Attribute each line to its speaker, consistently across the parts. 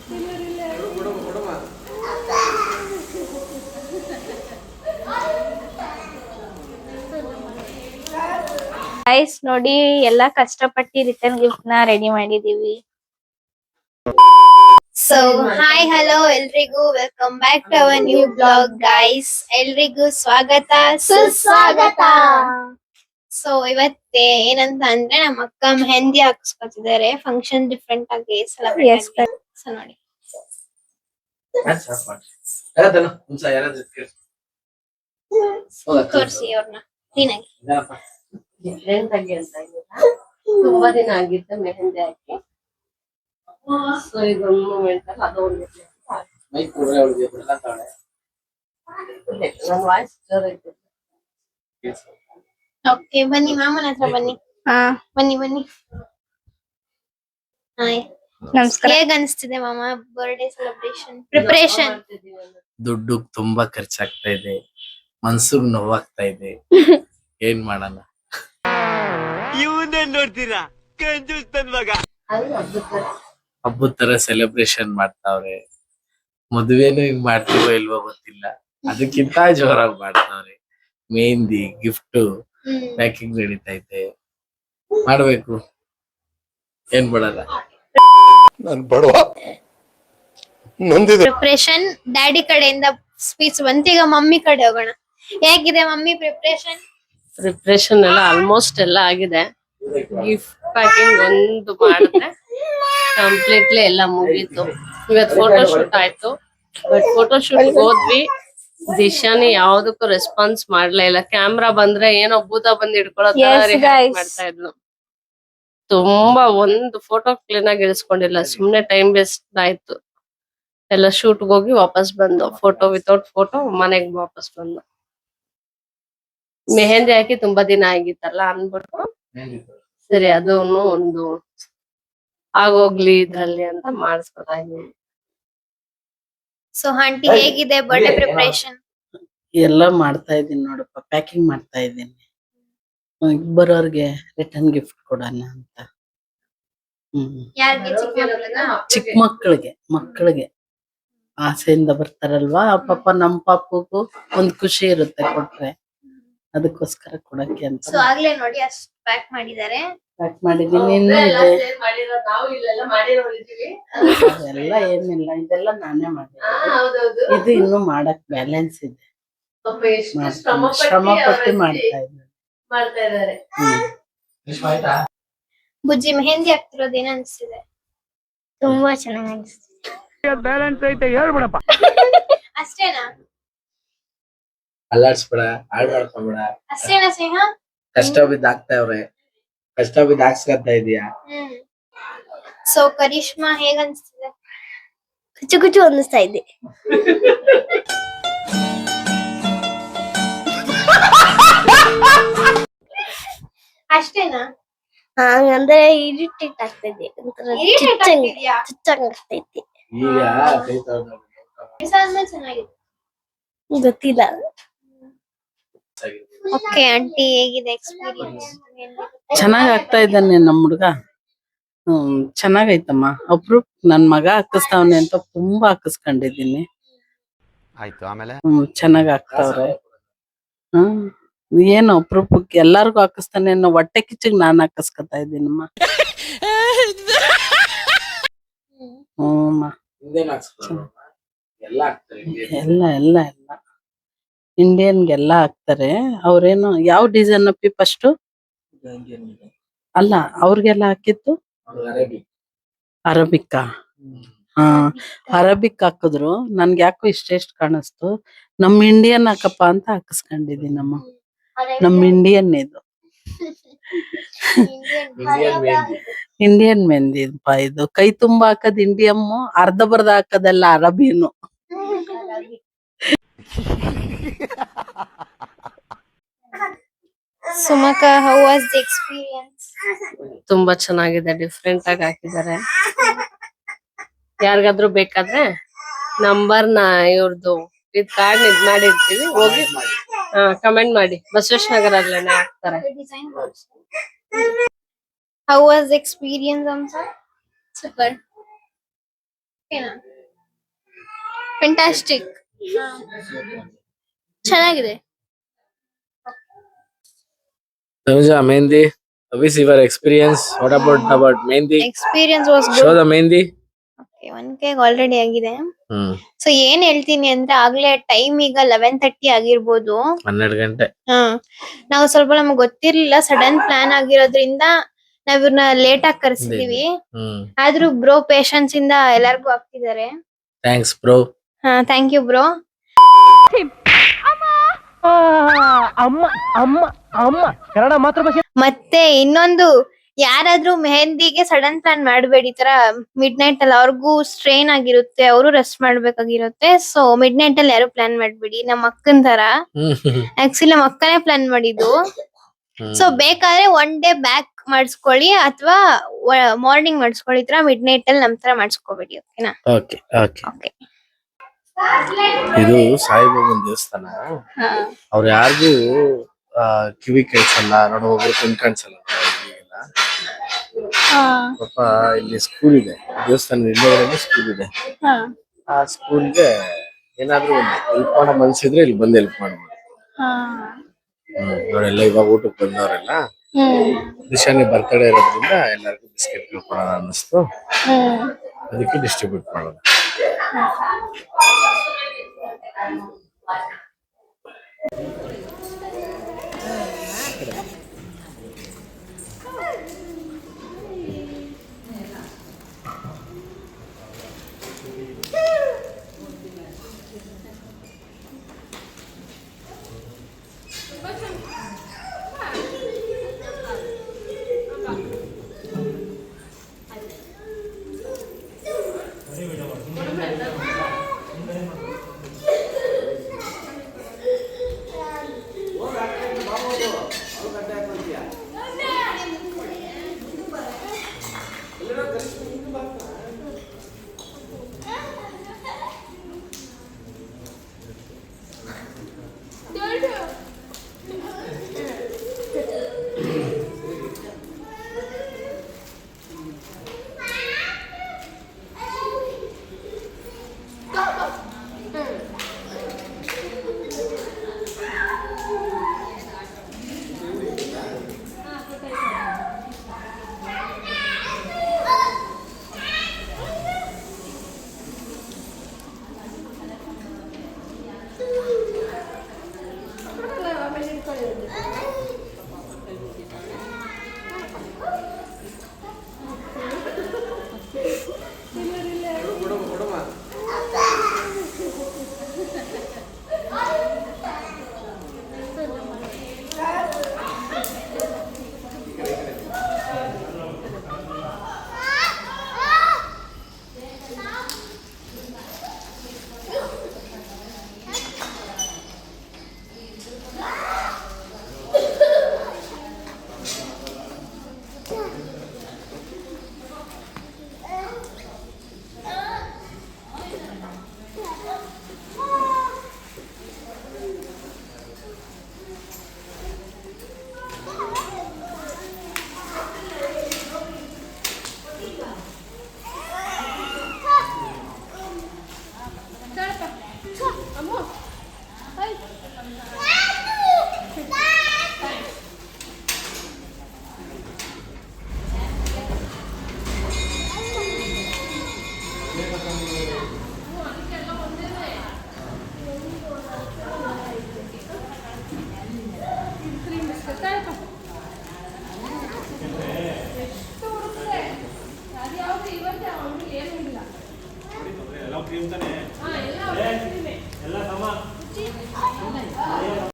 Speaker 1: Guys ನೋಡಿ ಎಲ್ಲಾ ಕಷ್ಟಪಟ್ಟು ರಿಟರ್ನ್ ಗಿಫ್ಟ್ ನ ರೆಡಿ ಮಾಡಿದೀವಿ. ಸೊ ಹಾಯ್ ಹಲೋ ಎಲ್ರಿಗೂ welcome back to our new blog guys. ಎಲ್ರಿಗೂ ಸ್ವಾಗತ ಸುಸ್ವಾಗತ. ಸೊ ಇವತ್ತೆ ಏನಂತ ಅಂದ್ರೆ ನಮ್ಮ ಅಕ್ಕ ಮೆಹಂದಿ ಹಾಕ್ಸ್ಕೊತಿದ್ದಾರೆ. ಫಂಕ್ಷನ್ ಡಿಫ್ರೆಂಟ್ ಆಗಿ ಸೆಲೆಬ್ರೇಟ್. ಸೊ ನೋಡಿ ತೋರಿಸಿ ಅವ್ರನ್ನ ಕ್ಲೀನಾಗಿ.
Speaker 2: ಡಿಫ್ರೆಂಟ್ ಆಗಿ ಅಂತ ತುಂಬಾ ದಿನ ಆಗಿತ್ತು ಮೆಹಂದಿ ಹಾಕಿ. ಸೊ ಇದೊಂದು ಮೂಮೆಂಟ್ ಅಲ್ಲಿ ಅದೊಂದು ನನ್ನ ವಾಯ್ಸ್ ಜೋರ್ ಐತೆ.
Speaker 1: ಓಕೆ ಬನ್ನಿ ಮಾಮನ ಹತ್ರ ಬನ್ನಿ. ಬನ್ನಿ ಬನ್ನಿ. ಹಾಯ್ ನಮಸ್ಕಾರ. ಹೇಗ್ ಅನಿಸ್ತಿದೆ ಮಾಮ ಬರ್ಡೇ ಸೆಲೆಬ್ರೇಷನ್ ಪ್ರಿಪರೇಷನ್?
Speaker 3: ದುಡ್ಡು ತುಂಬಾ ಖರ್ಚಾಗ್ತಾ ಇದೆ, ಮನ್ಸಿಗೆ ನೋವಾಗ್ತಾ ಇದೆ. ಏನ್ ಮಾಡೋಣ?
Speaker 4: ನೋಡ್ತೀರಾ ಕಂಜೂಸ್ತನ್ ಮಗ.
Speaker 3: ಹಬ್ಬದ ತರ ಸೆಲೆಬ್ರೇಷನ್ ಮಾಡ್ತಾವ್ರೆ. ಮದುವೆನೂ ಹಿಂಗ್ ಮಾಡ್ತೀವೋ ಇಲ್ವೋ ಗೊತ್ತಿಲ್ಲ, ಅದಕ್ಕಿಂತ ಜೋರಾಗಿ ಮಾಡ್ತಾವ್ರೆ. ಮೆಹಂದಿ ಗಿಫ್ಟ್ ಪ್ಯಾಕಿಂಗ್ ನಡೀತೈತೆ, ಮಾಡ್ಬೇಕು. ಏನ್ ಮಾಡಲ್ಲ.
Speaker 5: ನಾನು ಬಡವ ನೊಂದಿದೆ.
Speaker 1: ಪ್ರಿಪರೇಷನ್ ಡ್ಯಾಡಿ ಕಡೆಯಿಂದ ಸ್ಪೀಚ್ ಬಂತೀಗ ಮಮ್ಮಿ ಕಡೆ ಹೋಗೋಣ. ಹೇಗಿದೆ ಮಮ್ಮಿ ಪ್ರಿಪರೇಷನ್?
Speaker 2: ಪ್ರಿಪ್ರೇಷನ್ ಎಲ್ಲ ಆಲ್ಮೋಸ್ಟ್ ಎಲ್ಲ ಆಗಿದೆ. ಗಿಫ್ಟ್ ಪ್ಯಾಕಿಂಗ್ ಒಂದು ಮಾಡಿದ್ರೆ ಕಂಪ್ಲೀಟ್ಲಿ ಎಲ್ಲ ಮುಗೀತು. ಇವತ್ತು ಫೋಟೋ ಶೂಟ್ ಆಯ್ತು. ಬಟ್ ಫೋಟೋ ಶೂಟ್ ಹೋದ್ವಿ, ದಿಶಾನಿ ಯಾವ್ದಕ್ಕೂ ರೆಸ್ಪಾನ್ಸ್ ಮಾಡ್ಲೇ ಇಲ್ಲ. ಕ್ಯಾಮ್ರಾ ಬಂದ್ರೆ ಏನೋ ಭೂತ ಬಂದ್ ಹಿಡ್ಕೊಳ್ಳೋ ಮಾಡ್ತಾ ಇದ್ಲು. ತುಂಬಾ ಒಂದು ಫೋಟೋ ಕ್ಲೀನ್ ಆಗಿ ಇರಿಸ್ಕೊಂಡಿಲ್ಲ, ಸುಮ್ನೆ ಟೈಮ್ ವೇಸ್ಟ್ ಆಯ್ತು. ಎಲ್ಲ ಶೂಟ್ ಹೋಗಿ ವಾಪಸ್ ಬಂದು ಫೋಟೋ ವಿತೌಟ್ ಫೋಟೋ ಮನೆಗ್ ವಾಪಸ್ ಬಂದು. ಮೆಹಂದಿ ಹಾಕಿ ತುಂಬಾ ದಿನ ಆಗಿತ್ತಲ್ಲ ಅನ್ಬಿಟ್ಟು ಸರಿ ಅದನ್ನು ಒಂದು ಆಗೋಗ್ಲಿ ಇದ್ರಲ್ಲಿ ಅಂತ ಮಾಡಿಸ್ಕೊತಾ ಇದೀನಿ.
Speaker 1: ಸೊ ಆಂಟಿ ಹೇಗಿದೆ ಬರ್ಡೇ ಪ್ರಿಪರೇಷನ್?
Speaker 6: ಎಲ್ಲ ಮಾಡ್ತಾ ಇದ್ದೀನಿ ನೋಡಪ್ಪ, ಪ್ಯಾಕಿಂಗ್ ಮಾಡ್ತಾ ಇದ್ದೀನಿ. ಬರೋರ್ಗೆ ರಿಟರ್ನ್ ಗಿಫ್ಟ್ ಕೊಡೋಣ ಅಂತ.
Speaker 1: ಯಾರಿಗೆ?
Speaker 6: ಚಿಕ್ಕ ಮಕ್ಕಳಿಗೆ ಆಸೆಯಿಂದ ಬರ್ತಾರಲ್ವಾ, ಪಾಪ ನಮ್ ಪಾಪಗೂ ಒಂದ್ ಖುಷಿ ಇರುತ್ತೆ ಕೊಟ್ರೆ, ಅದಕ್ಕೋಸ್ಕರ ಕೊಡಕ್ಕೆ ಅಂತ.
Speaker 1: ಸೊ ಆಗ್ಲೇ ನೋಡಿ ಅಷ್ಟು ಪ್ಯಾಕ್ ಮಾಡಿದ್ದಾರೆ.
Speaker 6: ಪ್ಯಾಕ್ ಮಾಡಿದೀನಿ. ಇನ್ನೂ ಇದೆ ಅದೆಲ್ಲ ಏನಿಲ್ಲ, ಇದೆಲ್ಲ ನಾನೇ ಮಾಡಿದ್ದೀನಿ. ಇದು ಇನ್ನು ಮಾಡಕ್ ಬ್ಯಾಲೆನ್ಸ್ ಇದೆ, ಶ್ರಮ ಪಟ್ಟು ಮಾಡ್ತಾ ಇದ್ದಾರೆ.
Speaker 1: ಬುಜ್ಜಿ ಮೆಹಂದಿ ಹಾಕ್ತಿರೋದು ಏನ್ ಅನ್ಸ್ತಿದೆ? ತುಂಬಾ ಚೆನ್ನಾಗಿ ಅನ್ಸ್ತಿದೆ.
Speaker 4: ಬ್ಯಾಲೆನ್ಸ್ ಐತೆ ಹೇಳ್ಬಿಡಪ್ಪ.
Speaker 1: ಅಷ್ಟೇನಾ?
Speaker 3: ಅಲ್ಲಾಡ್ಸ್ಬೇಡ, ಹಾಳ್ ಮಾಡ್ಕೊಬೇಡ.
Speaker 1: ಅಷ್ಟೇನಾ ಸ್ನೇಹ?
Speaker 3: ಕಷ್ಟ ಬಿದ್ದು ಹಾಕ್ತಾವ್ರೆ, ಕಷ್ಟ ಬಿದ್ದು ಹಾಕ್ಸ್ಕೊತಾ ಇದೀಯಾ.
Speaker 1: ಸೊ ಕರಿಷ್ಮಾ ಹೇಗ್ ಅನ್ಸ್ತಿದೆ?
Speaker 7: ಕುಚು ಕುಚು ಅನ್ನಿಸ್ತಾ ಇದೆ.
Speaker 1: ಅಷ್ಟೇನಾ?
Speaker 7: ಹಂಗಂದ್ರೆ ಇರಿಟೇಟ್ ಆಗ್ತದೆ, ಚುಚ್ಚಂಗಾಗ್ತೈತಿ.
Speaker 3: ಈಗ
Speaker 1: ಚೆನ್ನಾಗಿದೆ.
Speaker 7: ಗೊತ್ತಿಲ್ಲ.
Speaker 1: ಓಕೆ ಆಂಟಿ ಹೇಗಿದೆ ಎಕ್ಸ್ಪೀರಿಯನ್ಸ್?
Speaker 6: ಚೆನ್ನಾಗ್ ಆಗ್ತಾ ಇದ್ದಾನೆ ನಮ್ ಹುಡ್ಗ. ಚೆನ್ನಾಗೈತಮ್ಮ. ಅಪ್ರೂಪ್ ನನ್ ಮಗ ಹಾಕಿಸ್ತಾವನೆ ಅಂತ ತುಂಬಾ ಹಾಕಿಸ್ಕೊಂಡಿದೀನಿ.
Speaker 4: ಆಯ್ತು ಆಮೇಲೆ
Speaker 6: ಚೆನ್ನಾಗ್ ಆಗ್ತಾವ್ರೆ. ಏನು ಅಪ್ರೂಪಕ್ಕೆ ಎಲ್ಲಾರ್ಗು ಹಾಕಿಸ್ತಾನೆ ಅನ್ನೋ ಹೊಟ್ಟೆ ಕಿಚ್ಚಿಗೆ ನಾನ್ ಹಾಕಿಸ್ಕೊತಾ ಇದ್ದೀನಮ್ಮ. ಎಲ್ಲ ಇಂಡಿಯನ್ಗೆಲ್ಲ ಹಾಕ್ತಾರೆ. ಅವ್ರೇನು ಯಾವ ಡಿಸೈನ್ ಅಪ್ಪಿ ಫಸ್ಟ್? ಅಲ್ಲ, ಅವ್ರಿಗೆಲ್ಲ ಹಾಕಿತ್ತು ಅರಬಿಕ್ಕಾ. ಅರಬಿಕ್ ಹಾಕಿದ್ರು. ನನ್ಗೆ ಯಾಕೋ ಇಷ್ಟ ಕಾಣಿಸ್ತು. ನಮ್ ಇಂಡಿಯನ್ ಹಾಕಪ್ಪ ಅಂತ ಹಾಕಿಸ್ಕೊಂಡಿದೀನಮ್ಮ. ನಮ್ ಇಂಡಿಯನ್ ಇದು ಇಂಡಿಯನ್ ಮೆಹಂದಿ ಇದು. ಕೈ ತುಂಬಾ ಹಾಕದ್ ಇಂಡಿಯಮ್ಮು, ಅರ್ಧ ಬರ್ಧ ಹಾಕದೆಲ್ಲ ಅರಬಿನು.
Speaker 1: ಸುಮಕ ಹೌ ವಾಸ್ ದಿ ಎಕ್ಸ್ಪೀರಿಯನ್ಸ್?
Speaker 2: ತುಂಬಾ ಚೆನ್ನಾಗಿದೆ, ಡಿಫ್ರೆಂಟ್ ಆಗಿ ಹಾಕಿದ್ದಾರೆ. ಯಾರಿಗಾದ್ರೂ ಬೇಕಾದ್ರೆ ನಂಬರ್ನ ಇವ್ರದ್ದು ಇದ್ ಕಾರ್ಡ್ ಇದ್ ಮಾಡಿರ್ತೀವಿ, ಹೋಗಿ ಕಮೆಂಟ್ ಮಾಡಿ. ಬಸವೇಶ್ ನಗರ ಅಲ್ಲೇನೆ ಹಾಕ್ತಾರೆ.
Speaker 1: ಹೌ ವಾಸ್ ದಿ ಎಕ್ಸ್ಪೀರಿಯನ್ಸ್ ಅಂತ? ಸೂಪರ್. ಫ್ಯಾಂಟಾಸ್ಟಿಕ್. ಚೆನ್ನಾಗಿದೆ.
Speaker 3: Tanuja, Mehndi, how is your experience? What about Mehndi?
Speaker 1: Experience was
Speaker 3: Show
Speaker 1: good.
Speaker 3: the Mehndi.
Speaker 1: ಒಂದ್ ಕೇಕ್ ಆಲ್ರೆಡಿ ಆಗಿದೆ.
Speaker 3: ಹ್ಮ್.
Speaker 1: ಸೊ ಏನ್ ಹೇಳ್ತೀನಿ ಅಂದ್ರೆ ಆಗ್ಲೇ ಟೈಮ್ ಈಗ 11:30 ಆಗಿರ್ಬೋದು.
Speaker 3: 12 ಗಂಟೆ.
Speaker 1: ನಾವು ಸ್ವಲ್ಪ ನಮ್ಗೆ ಗೊತ್ತಿರ್ಲಿಲ್ಲ, ಸಡನ್ ಪ್ಲಾನ್ ಆಗಿರೋದ್ರಿಂದ ನಾವ್ ಇವ್ರನ್ನ ಲೇಟ್ ಆಗಿ ಕರ್ಸಿದೀವಿ. ಆದ್ರೂ ಬ್ರೋ ಪೇಶನ್ಸ್ ಇಂದ ಎಲ್ಲಾರ್ಗು ಆಗ್ತಿದ್ದಾರೆ.
Speaker 3: Thanks bro.
Speaker 1: Thank you bro. ಮತ್ತೆ ಇನ್ನೊಂದು, ಯಾರಾದ್ರೂ ಮೆಹಂದಿಗೆ ಸಡನ್ ಪ್ಲಾನ್ ಮಾಡಬೇಡಿ. ಈ ತರ ಮಿಡ್ ನೈಟ್ ಅಲ್ಲಿ ಅವ್ರಿಗೂ ಸ್ಟ್ರೈನ್ ಆಗಿರುತ್ತೆ, ಅವರು ರೆಸ್ಟ್ ಮಾಡ್ಬೇಕಾಗಿರುತ್ತೆ. ಸೊ ಮಿಡ್ ನೈಟ್ ಅಲ್ಲಿ ಯಾರು ಪ್ಲಾನ್ ಮಾಡ್ಬೇಡಿ. ನಮ್ಮ ಅಕ್ಕನ್ ತರ ಆಕ್ಚುಲಿ ನಮ್ಮ ಅಕ್ಕನೇ ಪ್ಲಾನ್ ಮಾಡಿದ್ದು. ಸೊ ಬೇಕಾದ್ರೆ ಒನ್ ಡೇ ಬ್ಯಾಕ್ ಮಾಡಿಸ್ಕೊಳ್ಳಿ ಅಥವಾ ಮಾರ್ನಿಂಗ್ ಮಾಡಿಸ್ಕೊಳ್ಳಿ. ತರ ಮಿಡ್ ನೈಟ್ ಅಲ್ಲಿ ನಮ್ ತರ ಮಾಡಿಸ್ಕೋಬೇಡಿ. ಓಕೆನಾ?
Speaker 3: Okay okay.
Speaker 1: ಓಕೆ.
Speaker 3: ಇದು ಸಾಯಿಬಾಬನ್ ದೇವಸ್ಥಾನ. ಅವ್ರು ಯಾರಿಗೂ ಕಿವಿ ಕೇಳಿಸಲ್ಲ, ನೋಡು ಒಬ್ರು ಕಣ್ ಕಾಣಿಸಲ್ಲ. ಪಾಪ ಇಲ್ಲಿ ಸ್ಕೂಲ್ ಇದೆ, ದೇವಸ್ಥಾನದ ಹಿಂದೆ ಸ್ಕೂಲ್ ಇದೆ. ಆ ಸ್ಕೂಲ್ಗೆ ಏನಾದ್ರೂ ಒಂದು ಹೆಲ್ಪ್ ಮಾಡೋ ಮನ್ಸಿದ್ರೆ ಇಲ್ಲಿ ಬಂದು ಹೆಲ್ಪ್ ಮಾಡ್ಬೋದು. ಅವರೆಲ್ಲ ಇವಾಗ ಊಟಕ್ಕೆ ಬಂದವರೆಲ್ಲ. ದಿಶಾನಿ ಬರ್ತಡೇ ಇರೋದ್ರಿಂದ ಎಲ್ಲರಿಗೂ ಬಿಸ್ಕೆಟ್ ಕೊಡೋಣ ಅನ್ನಿಸ್ತು, ಅದಕ್ಕೆ ಡಿಸ್ಟ್ರಿಬ್ಯೂಟ್ ಮಾಡೋಣ.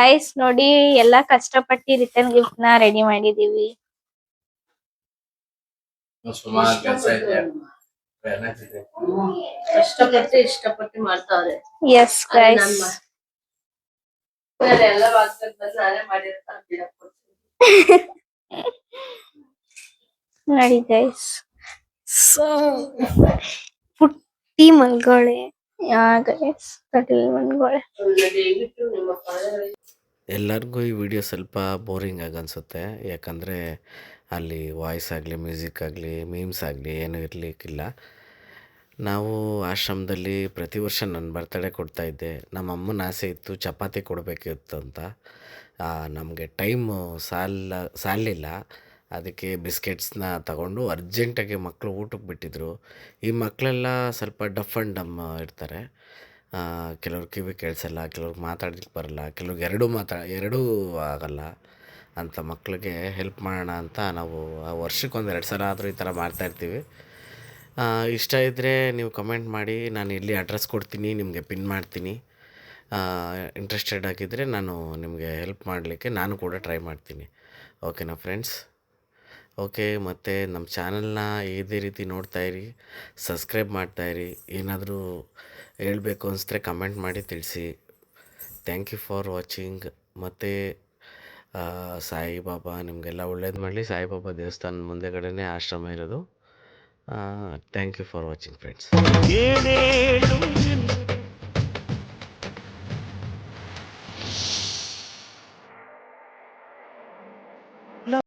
Speaker 1: ಗೈಸ್ ನೋಡಿ, ಎಲ್ಲಾ ಕಷ್ಟಪಟ್ಟು ರಿಟರ್ನ್ ಗಿಫ್ಟ್ ನ ರೆಡಿ ಮಾಡಿದೀವಿ.
Speaker 3: ಸುಮಾರು ಕೆಲಸ ಇದೆ,
Speaker 2: ಕಷ್ಟಪಟ್ಟು ಇಷ್ಟಪಟ್ಟು ಮಾಡ್ತಾವ್ರೆ.
Speaker 1: ಎಸ್ ಗೈಸ್,
Speaker 2: ಎಲ್ಲ ನಾನೇ ಮಾಡಿರ್ತೀನಿ.
Speaker 1: ನೋಡಿ ಗೈಸ್, ಪುಟ್ಟಿ ಮಲ್ಗೋಳೆ. ಗೈಸ್ ತೊಟ್ಟಿಲ್ ಮಲ್ಗೋಳೆ.
Speaker 3: ಎಲ್ಲರಿಗೂ ಈ ವಿಡಿಯೋ ಸ್ವಲ್ಪ ಬೋರಿಂಗ್ ಆಗಿ ಅನಿಸುತ್ತೆ, ಯಾಕಂದರೆ ಅಲ್ಲಿ ವಾಯ್ಸ್ ಆಗಲಿ ಮ್ಯೂಸಿಕ್ ಆಗಲಿ ಮೀಮ್ಸ್ ಆಗಲಿ ಏನೂ ಇರಲಿಕ್ಕಿಲ್ಲ. ನಾವು ಆಶ್ರಮದಲ್ಲಿ ಪ್ರತಿ ವರ್ಷ ನನ್ನ ಬರ್ತಡೇ ಕೊಡ್ತಾಯಿದ್ದೆ. ನಮ್ಮ ಅಮ್ಮನ ಆಸೆ ಇತ್ತು ಚಪಾತಿ ಕೊಡಬೇಕಿತ್ತು ಅಂತ. ನಮಗೆ ಟೈಮು ಸಾಲಲಿಲ್ಲ. ಅದಕ್ಕೆ ಬಿಸ್ಕೆಟ್ಸ್ನ ತಗೊಂಡು ಅರ್ಜೆಂಟಾಗಿ ಮಕ್ಕಳು ಊಟಕ್ಕೆ ಬಿಟ್ಟಿದ್ರು. ಈ ಮಕ್ಕಳೆಲ್ಲ ಸ್ವಲ್ಪ ಡಫ್ ಆ್ಯಂಡ್ ಡಮ್ ಇರ್ತಾರೆ. ಕೆಲವ್ರು ಕಿವಿ ಕೇಳಿಸಲ್ಲ, ಕೆಲವ್ರಿಗೆ ಮಾತಾಡ್ಲಿಕ್ಕೆ ಬರಲ್ಲ, ಕೆಲವ್ರಿಗೆ ಎರಡೂ ಆಗಲ್ಲ. ಅಂಥ ಮಕ್ಕಳಿಗೆ ಹೆಲ್ಪ್ ಮಾಡೋಣ ಅಂತ ನಾವು ವರ್ಷಕ್ಕೆ 1-2 ಸಲ ಆದರೂ ಈ ಥರ ಮಾಡ್ತಾಯಿರ್ತೀವಿ. ಇಷ್ಟ ಇದ್ದರೆ ನೀವು ಕಮೆಂಟ್ ಮಾಡಿ, ನಾನು ಇಲ್ಲಿ ಅಡ್ರೆಸ್ ಕೊಡ್ತೀನಿ, ನಿಮಗೆ ಪಿನ್ ಮಾಡ್ತೀನಿ. ಇಂಟ್ರೆಸ್ಟೆಡ್ ಆಗಿದ್ದರೆ ನಾನು ನಿಮಗೆ ಹೆಲ್ಪ್ ಮಾಡಲಿಕ್ಕೆ ನಾನು ಕೂಡ ಟ್ರೈ ಮಾಡ್ತೀನಿ. ಓಕೆನಾ ಫ್ರೆಂಡ್ಸ್? ಓಕೆ, ಮತ್ತು ನಮ್ಮ ಚಾನಲ್ನ ಇದೇ ರೀತಿ ನೋಡ್ತಾಯಿರಿ, ಸಬ್ಸ್ಕ್ರೈಬ್ ಮಾಡ್ತಾಯಿರಿ. ಏನಾದರೂ ಹೇಳಬೇಕು ಅನಿಸಿದ್ರೆ ಕಮೆಂಟ್ ಮಾಡಿ ತಿಳಿಸಿ. Thank you for watching. ಮತ್ತು ಸಾಯಿಬಾಬಾ ನಿಮಗೆಲ್ಲ ಒಳ್ಳೇದು ಮಾಡಲಿ. ಸಾಯಿಬಾಬಾ ದೇವಸ್ಥಾನದ ಮುಂದೆಗಡೆನೇ ಆಶ್ರಮ ಇರೋದು. Thank you for watching friends.
Speaker 4: ಏನೇಳು